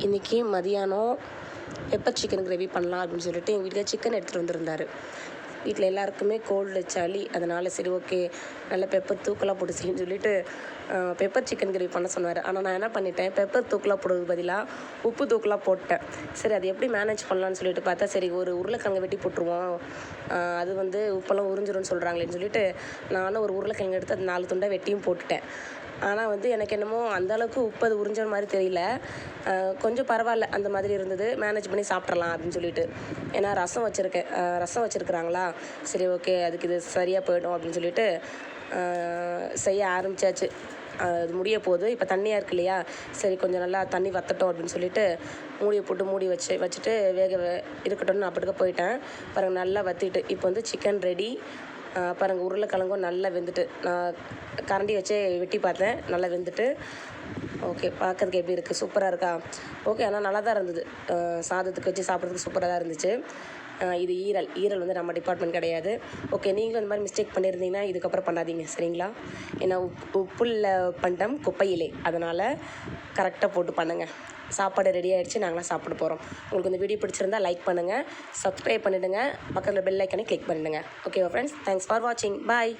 இன்றைக்கி மதியானம் pepper chicken gravy பண்ணலாம் அப்படின்னு சொல்லிட்டு எங்கள் வீட்டில் சிக்கன் எடுத்துகிட்டு வந்திருந்தார். வீட்டில் எல்லாருக்குமே கோல்டு சளி, அதனால் சரி ஓகே நல்லா பெப்பர் தூக்கலாக போட்டு செய்யணும்னு சொல்லிட்டு பெப்பர் சிக்கன் கிரேவி பண்ண சொன்னார். ஆனால் நான் என்ன பண்ணிட்டேன், பெப்பர் தூக்கலாக போடுறதுக்கு பதிலாக உப்பு தூக்கலாக போட்டேன். சரி அது எப்படி மேனேஜ் பண்ணலான்னு சொல்லிட்டு பார்த்தா, சரி ஒரு உருளைக்கிழங்கு வெட்டி போட்டுருவோம், அது வந்து உப்பெல்லாம் உறிஞ்சிரும்னு சொல்கிறாங்களேன்னு சொல்லிட்டு நானும் ஒரு உருளைக்கிழங்கு எடுத்து அது 4 துண்டாக வெட்டியும் போட்டுட்டேன். ஆனால் வந்து எனக்கு என்னமோ அந்தளவுக்கு உப்பு அது உறிஞ்ச மாதிரி தெரியல, கொஞ்சம் பரவாயில்ல அந்த மாதிரி இருந்தது. மேனேஜ் பண்ணி சாப்பிட்றலாம் அப்படின்னு சொல்லிட்டு. ஏன்னா ரசம் வச்சுருக்குறாங்களா, சரி ஓகே அதுக்கு இது சரியாக போயிடும் அப்படின்னு சொல்லிட்டு செய்ய ஆரம்பித்தாச்சு. அது முடிய போகுது. இப்போ தண்ணியாக இருக்கு இல்லையா, சரி கொஞ்சம் நல்லா தண்ணி வற்றட்டும் அப்படின்னு சொல்லிட்டு மூடியை போட்டு மூடி வச்சுட்டு இருக்கட்டும்னு அப்படிக்க போயிட்டேன். பாருங்கள் நல்லா வற்றிட்டு இப்போ வந்து சிக்கன் ரெடி. பாருங்கள் உருளைக்கிழங்கும் நல்லா வெந்துட்டு, நான் கரண்டி வச்சு வெட்டி பார்த்தேன், நல்லா வெந்துட்டு. ஓகே பார்க்கறதுக்கு எப்படி இருக்குது, சூப்பராக இருக்கா? ஓகே ஆனால் நல்லா தான் இருந்தது. சாதத்துக்கு வச்சு சாப்பிட்றதுக்கு சூப்பராக தான் இருந்துச்சு. இது ஈரல் வந்து நம்ம டிபார்ட்மெண்ட் கிடையாது. ஓகே நீங்களும் இந்த மாதிரி மிஸ்டேக் பண்ணியிருந்தீங்கன்னா இதுக்கப்புறம் பண்ணாதீங்க சரிங்களா? ஏன்னா உப்புள்ள பண்டம் குப்பையிலே, அதனால் கரெக்டாக போட்டு பண்ணுங்கள். சாப்பாடு ரெடி ஆகிடுச்சு, நாங்களாம் சாப்பிட போகிறோம். உங்களுக்கு இந்த வீடியோ பிடிச்சிருந்தா லைக் பண்ணுங்கள், சப்ஸ்கிரைப் பண்ணிவிடுங்க, பக்கத்தில் பெல் ஐக்கனை கிளிக் பண்ணிவிடுங்க. ஓகேவா ஃப்ரெண்ட்ஸ், தேங்க்ஸ் ஃபார் வாட்சிங், பாய்.